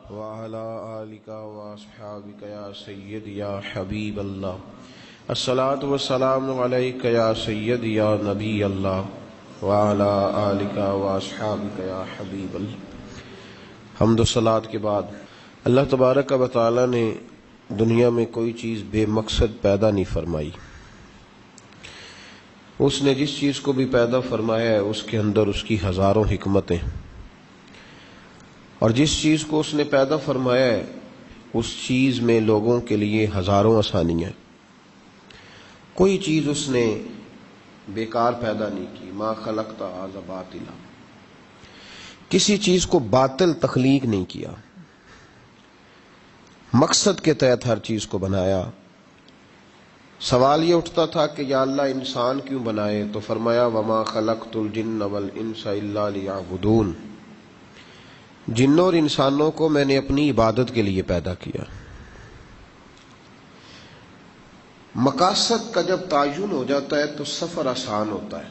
وعلى آلك وأصحابك يا سيدي يا حبيب الله الصلاة والسلام عليك يا سيدي يا نبي الله وعلى آلك وأصحابك يا حبيب الله۔ حمد و صلاۃ کے بعد اللہ تبارک و تعالی نے دنیا میں کوئی چیز بے مقصد پیدا نہیں فرمائی۔ اس نے جس چیز کو بھی پیدا فرمایا ہے اس کے اندر اس کی ہزاروں حکمتیں، اور جس چیز کو اس نے پیدا فرمایا ہے اس چیز میں لوگوں کے لیے ہزاروں آسانیاں۔ کوئی چیز اس نے بیکار پیدا نہیں کی۔ ما خلقت ھذا باطلا، کسی چیز کو باطل تخلیق نہیں کیا، مقصد کے تحت ہر چیز کو بنایا۔ سوال یہ اٹھتا تھا کہ یا اللہ انسان کیوں بنائے، تو فرمایا وما خلقت الجن والانس الا لیعبدون، جنوں اور انسانوں کو میں نے اپنی عبادت کے لیے پیدا کیا۔ مقاصد کا جب تعین ہو جاتا ہے تو سفر آسان ہوتا ہے،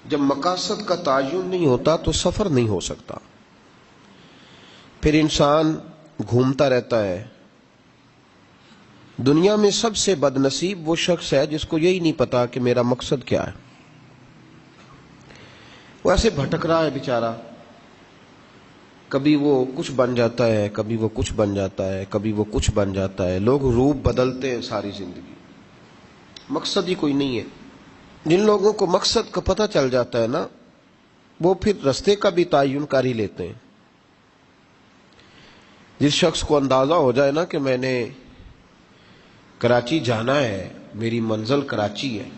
جب مقاصد کا تعین نہیں ہوتا تو سفر نہیں ہو سکتا۔ پھر انسان گھومتا رہتا ہے۔ دنیا میں سب سے بد نصیب وہ شخص ہے جس کو یہی نہیں پتا کہ میرا مقصد کیا ہے۔ وہ ایسے بھٹک رہا ہے بیچارہ، کبھی وہ کچھ بن جاتا ہے، کبھی وہ کچھ بن جاتا ہے، کبھی وہ کچھ بن جاتا ہے۔ لوگ روپ بدلتے ہیں ساری زندگی، مقصد ہی کوئی نہیں ہے۔ جن لوگوں کو مقصد کا پتہ چل جاتا ہے نا، وہ پھر رستے کا بھی تعین کر ہی لیتے ہیں۔ جس شخص کو اندازہ ہو جائے نا کہ میں نے کراچی جانا ہے، میری منزل کراچی ہے،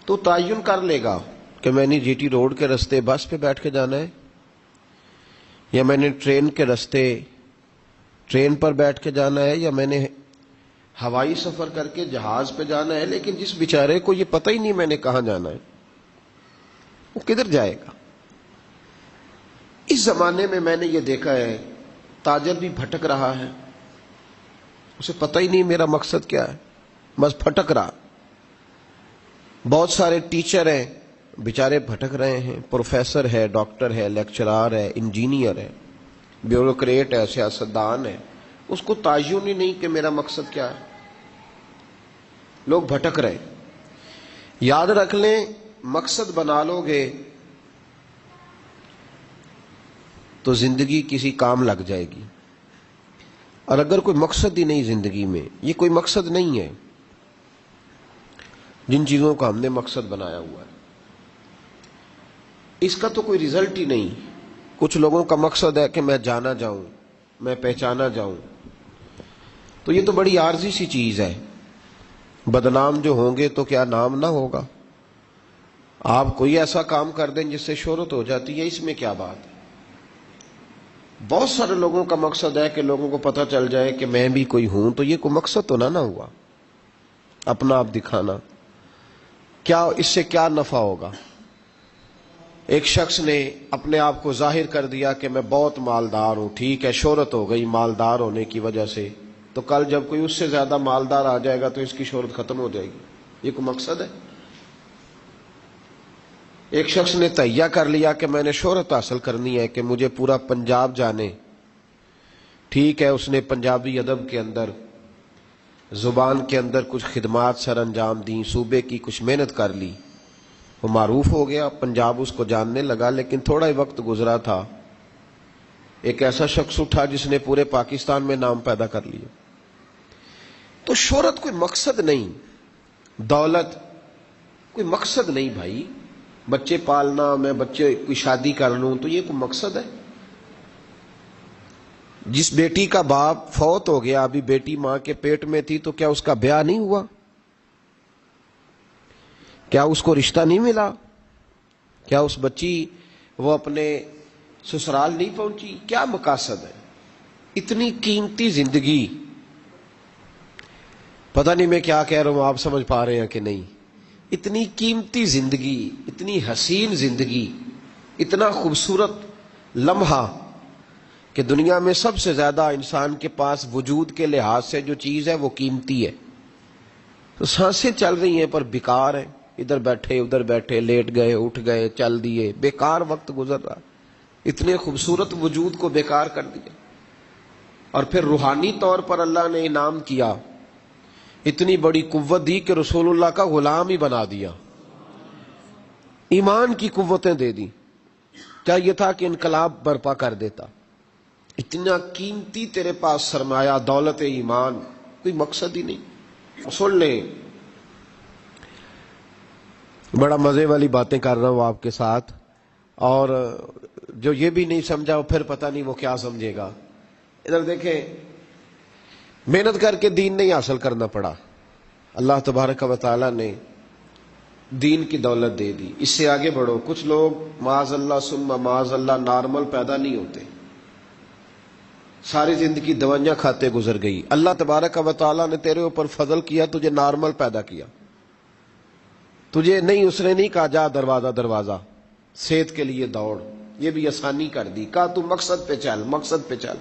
تو تعین کر لے گا کہ میں نے جی ٹی روڈ کے رستے بس پہ بیٹھ کے جانا ہے، یا میں نے ٹرین کے رستے ٹرین پر بیٹھ کے جانا ہے، یا میں نے ہوائی سفر کر کے جہاز پہ جانا ہے۔ لیکن جس بیچارے کو یہ پتہ ہی نہیں میں نے کہاں جانا ہے، وہ کدھر جائے گا؟ اس زمانے میں نے یہ دیکھا ہے، تاجر بھی بھٹک رہا ہے، اسے پتہ ہی نہیں میرا مقصد کیا ہے، بس بھٹک رہا۔ بہت سارے ٹیچر ہیں بیچارے بھٹک رہے ہیں، پروفیسر ہے، ڈاکٹر ہے، لیکچرار ہے، انجینئر ہے، بیوروکریٹ ہے، سیاستدان ہے، اس کو تعین ہی نہیں کہ میرا مقصد کیا ہے۔ لوگ بھٹک رہے۔ یاد رکھ لیں، مقصد بنا لو گے تو زندگی کسی کام لگ جائے گی، اور اگر کوئی مقصد ہی نہیں زندگی میں، یہ کوئی مقصد نہیں ہے جن چیزوں کا ہم نے مقصد بنایا ہوا ہے، اس کا تو کوئی رزلٹ ہی نہیں۔ کچھ لوگوں کا مقصد ہے کہ میں جانا جاؤں، میں پہچانا جاؤں، تو یہ تو بڑی عارضی سی چیز ہے۔ بدنام جو ہوں گے تو کیا نام نہ ہوگا؟ آپ کوئی ایسا کام کر دیں جس سے شہرت ہو جاتی ہے، اس میں کیا بات ہے؟ بہت سارے لوگوں کا مقصد ہے کہ لوگوں کو پتہ چل جائے کہ میں بھی کوئی ہوں، تو یہ کوئی مقصد تو نہ ہوا، اپنا آپ دکھانا۔ کیا اس سے کیا نفع ہوگا؟ ایک شخص نے اپنے آپ کو ظاہر کر دیا کہ میں بہت مالدار ہوں، ٹھیک ہے، شہرت ہو گئی مالدار ہونے کی وجہ سے، تو کل جب کوئی اس سے زیادہ مالدار آ جائے گا تو اس کی شہرت ختم ہو جائے گی۔ یہ کوئی مقصد ہے؟ ایک شخص نے تہیہ کر لیا کہ میں نے شہرت حاصل کرنی ہے، کہ مجھے پورا پنجاب جانے، ٹھیک ہے، اس نے پنجابی ادب کے اندر، زبان کے اندر کچھ خدمات سر انجام دیں، صوبے کی کچھ محنت کر لی، وہ معروف ہو گیا، پنجاب اس کو جاننے لگا۔ لیکن تھوڑا ہی وقت گزرا تھا، ایک ایسا شخص اٹھا جس نے پورے پاکستان میں نام پیدا کر لیا۔ تو شہرت کوئی مقصد نہیں، دولت کوئی مقصد نہیں بھائی۔ بچے پالنا، میں بچے کی شادی کر لوں، تو یہ کوئی مقصد ہے؟ جس بیٹی کا باپ فوت ہو گیا، ابھی بیٹی ماں کے پیٹ میں تھی، تو کیا اس کا بیاہ نہیں ہوا؟ کیا اس کو رشتہ نہیں ملا؟ کیا اس بچی وہ اپنے سسرال نہیں پہنچی؟ کیا مقاصد ہے؟ اتنی قیمتی زندگی، پتہ نہیں میں کیا کہہ رہا ہوں، آپ سمجھ پا رہے ہیں کہ نہیں؟ اتنی قیمتی زندگی، اتنی حسین زندگی، اتنا خوبصورت لمحہ، کہ دنیا میں سب سے زیادہ انسان کے پاس وجود کے لحاظ سے جو چیز ہے وہ قیمتی ہے، تو سانسیں چل رہی ہیں پر بیکار ہیں، ادھر بیٹھے ادھر بیٹھے، لیٹ گئے اٹھ گئے چل دیے، بیکار وقت گزر رہا۔ اتنے خوبصورت وجود کو بیکار کر دیا، اور پھر روحانی طور پر اللہ نے انعام کیا، اتنی بڑی قوت دی کہ رسول اللہ کا غلام ہی بنا دیا، ایمان کی قوتیں دے دی، چاہیے تھا کہ انقلاب برپا کر دیتا۔ اتنا قیمتی تیرے پاس سرمایہ، دولت ایمان، کوئی مقصد ہی نہیں۔ سن لیں، بڑا مزے والی باتیں کر رہا ہوں آپ کے ساتھ، اور جو یہ بھی نہیں سمجھا وہ پھر پتہ نہیں وہ کیا سمجھے گا۔ ادھر دیکھیں، محنت کر کے دین نہیں حاصل کرنا پڑا، اللہ تبارک و تعالیٰ نے دین کی دولت دے دی۔ اس سے آگے بڑھو، کچھ لوگ معاذ اللہ ثم معاذ اللہ نارمل پیدا نہیں ہوتے، ساری زندگی دوائیاں کھاتے گزر گئی۔ اللہ تبارک و تعالیٰ نے تیرے اوپر فضل کیا، تجھے نارمل پیدا کیا، تجھے نہیں، اس نے نہیں کہا جا دروازہ دروازہ صحت کے لیے دوڑ، یہ بھی آسانی کر دی، کہا تو مقصد پہ چل، مقصد پہ چل۔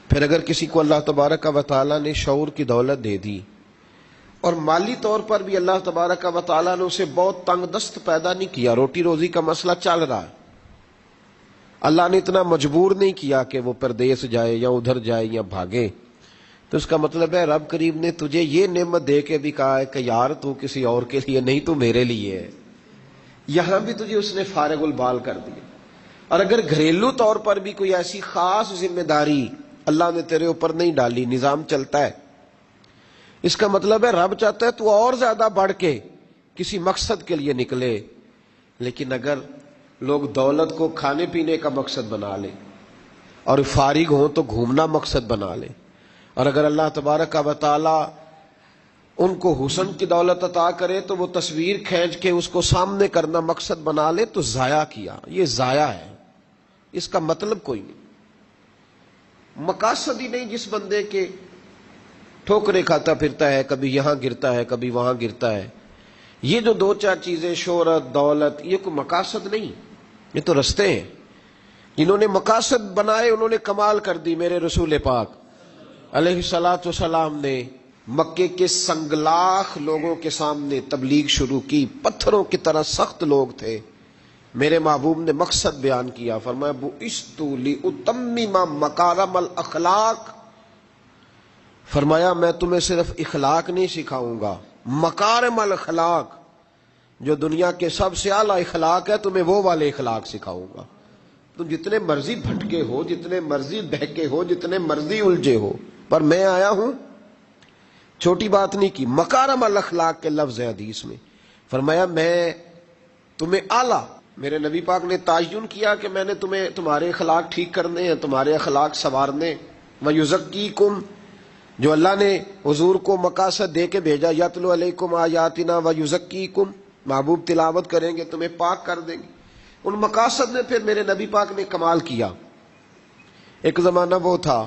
پھر اگر کسی کو اللہ تبارک و تعالیٰ نے شعور کی دولت دے دی، اور مالی طور پر بھی اللہ تبارک و تعالیٰ نے اسے بہت تنگ دست پیدا نہیں کیا، روٹی روزی کا مسئلہ چل رہا ہے، اللہ نے اتنا مجبور نہیں کیا کہ وہ پردیس جائے یا ادھر جائے یا بھاگے، تو اس کا مطلب ہے رب کریم نے تجھے یہ نعمت دے کے بھی کہا ہے کہ یار تو کسی اور کے لیے نہیں، تو میرے لیے ہے، یہاں بھی تجھے اس نے فارغ البال کر دیا۔ اور اگر گھریلو طور پر بھی کوئی ایسی خاص ذمہ داری اللہ نے تیرے اوپر نہیں ڈالی، نظام چلتا ہے، اس کا مطلب ہے رب چاہتا ہے تو اور زیادہ بڑھ کے کسی مقصد کے لیے نکلے۔ لیکن اگر لوگ دولت کو کھانے پینے کا مقصد بنا لے اور فارغ ہوں تو گھومنا مقصد بنا لے، اور اگر اللہ تبارک و تعالی ان کو حسن کی دولت عطا کرے تو وہ تصویر کھینچ کے اس کو سامنے کرنا مقصد بنا لے، تو ضائع کیا، یہ ضائع ہے، اس کا مطلب کوئی نہیں، مقاصد ہی نہیں۔ جس بندے کے ٹھوکریں کھاتا پھرتا ہے، کبھی یہاں گرتا ہے کبھی وہاں گرتا ہے، یہ جو دو چار چیزیں، شہرت، دولت، یہ کوئی مقاصد نہیں، یہ تو رستے ہیں۔ انہوں نے مقاصد بنائے، انہوں نے کمال کر دی۔ میرے رسول پاک علیہ الصلوۃ والسلام نے مکے کے سنگلاخ لوگوں کے سامنے تبلیغ شروع کی، پتھروں کی طرح سخت لوگ تھے، میرے محبوب نے مقصد بیان کیا، فرمایا بعثت لأتمم مکارم الاخلاق، فرمایا میں تمہیں صرف اخلاق نہیں سکھاؤں گا، مکارم الاخلاق، جو دنیا کے سب سے اعلیٰ اخلاق ہے، تمہیں وہ والے اخلاق سکھاؤں گا۔ تم جتنے مرضی بھٹکے ہو، جتنے مرضی بہکے ہو، جتنے مرضی الجھے ہو، پر میں آیا ہوں، چھوٹی بات نہیں کی، مکارم الاخلاق کے لفظ ہے حدیث میں، فرمایا میں تمہیں اعلیٰ، میرے نبی پاک نے تعین کیا کہ میں نے تمہیں تمہارے اخلاق ٹھیک کرنے ہیں، تمہارے اخلاق سنوارنے۔ وَيُزَكِّيكُمْ، جو اللہ نے حضور کو مقاصد دے کے بھیجا، یَتْلُو عَلَيْكُمْ آیاتنا وَيُزَكِّيكُمْ، محبوب تلاوت کریں گے تمہیں پاک کر دیں گے۔ ان مقاصد میں پھر میرے نبی پاک نے کمال کیا۔ ایک زمانہ وہ تھا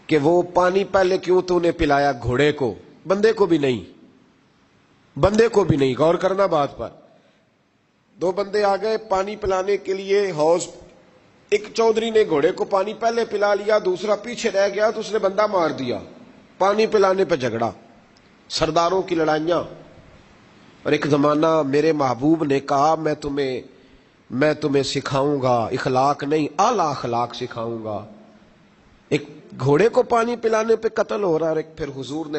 کہ وہ پانی پہلے کیوں تو نے پلایا گھوڑے کو، بندے کو بھی نہیں، بندے کو بھی نہیں، غور کرنا بات پر۔ دو بندے آ گئے پانی پلانے کے لیے حوض، ایک چودھری نے گھوڑے کو پانی پہلے پلا لیا، دوسرا پیچھے رہ گیا تو اس نے بندہ مار دیا، پانی پلانے پہ جھگڑا، سرداروں کی لڑائیاں۔ اور ایک زمانہ میرے محبوب نے کہا میں تمہیں سکھاؤں گا، اخلاق نہیں اعلیٰ اخلاق سکھاؤں گا۔ ایک گھوڑے کو پانی پلانے پہ قتل ہو رہا، اور ایک پھر حضور نے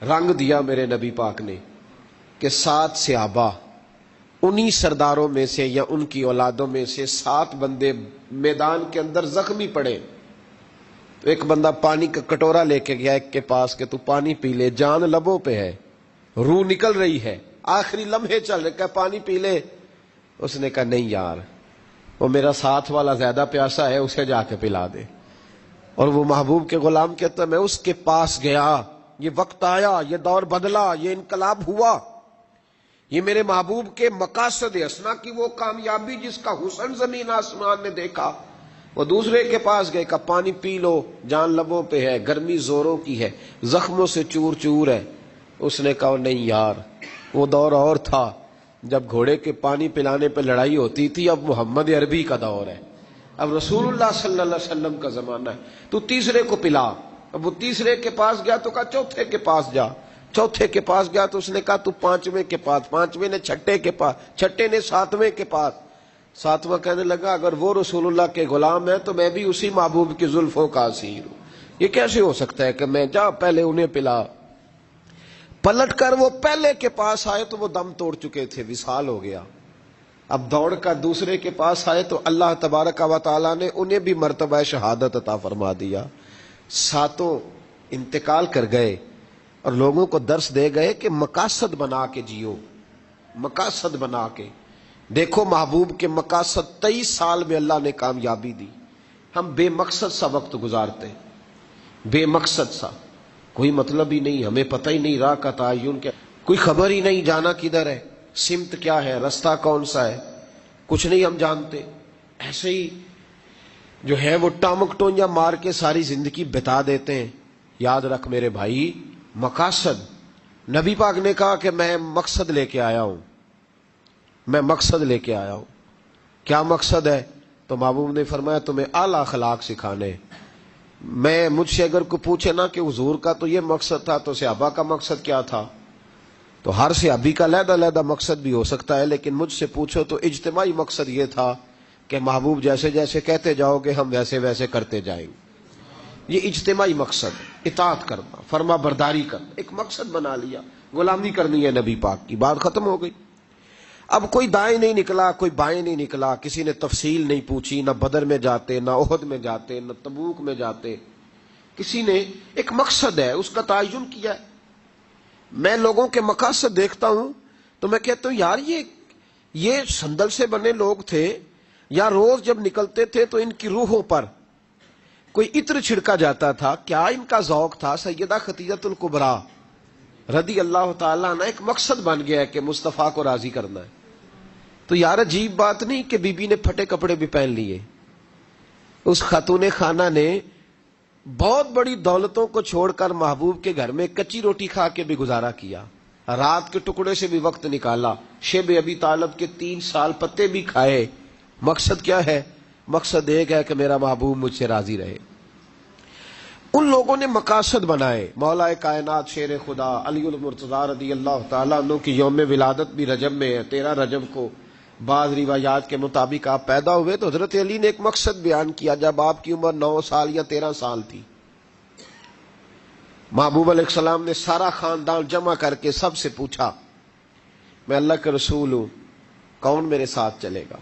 رنگ دیا میرے نبی پاک نے کہ 7 صحابہ، انہی سرداروں میں سے یا ان کی اولادوں میں سے 7 بندے میدان کے اندر زخمی پڑے، تو ایک بندہ پانی کا کٹورا لے کے گیا ایک کے پاس کہ تو پانی پی لے، جان لبوں پہ ہے، روح نکل رہی ہے، آخری لمحے چل رہے، کہ پانی پی لے۔ اس نے کہا نہیں یار، وہ میرا ساتھ والا زیادہ پیاسا ہے، اسے جا کے پلا دے۔ اور وہ محبوب کے غلام کہتا میں اس کے پاس گیا، یہ وقت آیا، یہ دور بدلا، یہ انقلاب ہوا، یہ میرے محبوب کے مقاصد حسنہ کی وہ کامیابی جس کا حسن زمین آسمان نے دیکھا۔ وہ دوسرے کے پاس گئے، کہا پانی پی لو، جان لبوں پہ ہے، گرمی زوروں کی ہے، زخموں سے چور چور ہے۔ اس نے کہا نہیں یار، وہ دور اور تھا جب گھوڑے کے پانی پلانے پہ لڑائی ہوتی تھی، اب محمد عربی کا دور ہے، اب رسول اللہ صلی اللہ علیہ وسلم کا زمانہ ہے، تو تیسرے کو پلا۔ اب وہ تیسرے کے پاس گیا تو کہا چوتھے کے پاس جا، چوتھے کے پاس گیا تو اس نے کہا تو پانچویں کے پاس، پانچویں نے چھٹے کے پاس، چھٹے نے ساتویں کے پاس، ساتواں کہنے لگا اگر وہ رسول اللہ کے غلام ہیں تو میں بھی اسی محبوب کی زلفوں کا اسیر ہوں، یہ کیسے ہو سکتا ہے کہ میں جا پہلے انہیں پلا۔ پلٹ کر وہ پہلے کے پاس آئے تو وہ دم توڑ چکے تھے، وصال ہو گیا۔ اب دوڑ کر دوسرے کے پاس آئے تو اللہ تبارک و تعالیٰ نے انہیں بھی مرتبہ شہادت عطا فرما دیا۔ ساتوں انتقال کر گئے اور لوگوں کو درس دے گئے کہ مقاصد بنا کے جیو، مقاصد بنا کے دیکھو۔ محبوب کے مقاصد 23 سال میں اللہ نے کامیابی دی۔ ہم بے مقصد سا وقت گزارتے ہیں، بے مقصد سا، کوئی مطلب ہی نہیں، ہمیں پتہ ہی نہیں راہ کا تعین کیا، کوئی خبر ہی نہیں جانا کدھر ہے، سمت کیا ہے، رستہ کون سا ہے، کچھ نہیں ہم جانتے۔ ایسے ہی جو ہے وہ ٹامک ٹونجا مار کے ساری زندگی بتا دیتے ہیں۔ یاد رکھ میرے بھائی، مقاصد، نبی پاک نے کہا کہ میں مقصد لے کے آیا ہوں، میں مقصد لے کے آیا ہوں۔ کیا مقصد ہے؟ تو محبوب نے فرمایا تمہیں اعلی اخلاق سکھانے۔ میں مجھ سے اگر کوئی پوچھے نا کہ حضور کا تو یہ مقصد تھا تو صحابہ کا مقصد کیا تھا، تو ہر صحابی کا علیحدہ علیحدہ مقصد بھی ہو سکتا ہے، لیکن مجھ سے پوچھو تو اجتماعی مقصد یہ تھا کہ محبوب جیسے جیسے کہتے جاؤ گے ہم ویسے ویسے کرتے جائیں گے۔ یہ اجتماعی مقصد، اطاعت کرنا، فرما برداری کرنا، ایک مقصد بنا لیا، غلامی کرنی ہے نبی پاک کی، بات ختم ہو گئی۔ اب کوئی دائیں نہیں نکلا، کوئی بائیں نہیں نکلا، کسی نے تفصیل نہیں پوچھی، نہ بدر میں جاتے، نہ احد میں جاتے، نہ تبوک میں جاتے، کسی نے ایک مقصد ہے اس کا تعین کیا ہے۔ میں لوگوں کے مقاصد دیکھتا ہوں تو میں کہتا ہوں یار یہ صندل سے بنے لوگ تھے، یا روز جب نکلتے تھے تو ان کی روحوں پر کوئی عطر چھڑکا جاتا تھا، کیا ان کا ذوق تھا۔ سیدہ خدیجہ الکبریٰ رضی اللہ تعالیٰ عنہ ایک مقصد بن گیا ہے کہ مصطفیٰ کو راضی کرنا ہے۔ تو یار عجیب بات نہیں کہ بی بی نے پھٹے کپڑے بھی پہن لیے، اس خاتون خانہ نے بہت بڑی دولتوں کو چھوڑ کر محبوب کے گھر میں کچی روٹی کھا کے بھی گزارا کیا، رات کے ٹکڑے سے بھی وقت نکالا، شیب ابی طالب کے 3 سال پتے بھی کھائے۔ مقصد کیا ہے؟ مقصد ایک ہے کہ میرا محبوب مجھ سے راضی رہے۔ ان لوگوں نے مقاصد بنائے۔ مولا کائنات شیر خدا علی المرتضیٰ رضی اللہ تعالیٰ عنہ کی یوم ولادت بھی رجب میں ہے، 13 رجب کو۔ بعض روایات کے مطابق آپ پیدا ہوئے تو حضرت علی نے ایک مقصد بیان کیا جب آپ کی عمر 9 سال یا 13 سال تھی۔ محبوب علیہ السلام نے سارا خاندان جمع کر کے سب سے پوچھا میں اللہ کا رسول ہوں، کون میرے ساتھ چلے گا؟